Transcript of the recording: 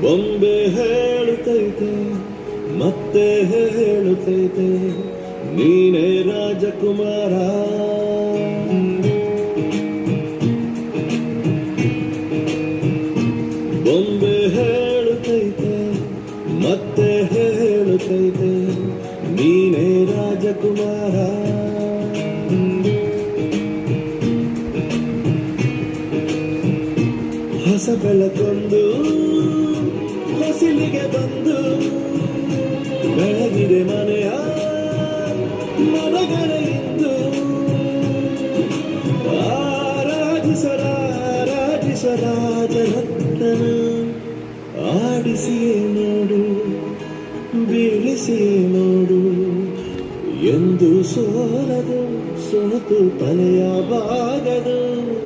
ಬೊಂಬೆ ಹೇಳುತ್ತೈತೆ ಮತ್ತೆ ಹೇಳುತ್ತೈತೆ ನೀನೇ ರಾಜಕುಮಾರ. ಬೊಂಬೆ ಹೇಳುತ್ತೈತೆ ಮತ್ತೆ ಹೇಳುತ್ತೈತೆ ನೀನೇ ರಾಜಕುಮಾರ. ಹೊಸ ಬೆಳಕೊಂದು ಹೊಸಿಲಿಗೆ ಬಂದು ಬೆಳಗಿದೆ ಮನೆಯ ಮನಗಳ ಇಂದು. ರಾಜರತ್ನ ಆಡಿಸಿಯೇ ನೋಡು ಬೀಳಿಸಿಯೇ ನೋಡು ಎಂದು ಸೋಲದು ಸೋತು ತಲೆಯ ಬಾಗದು.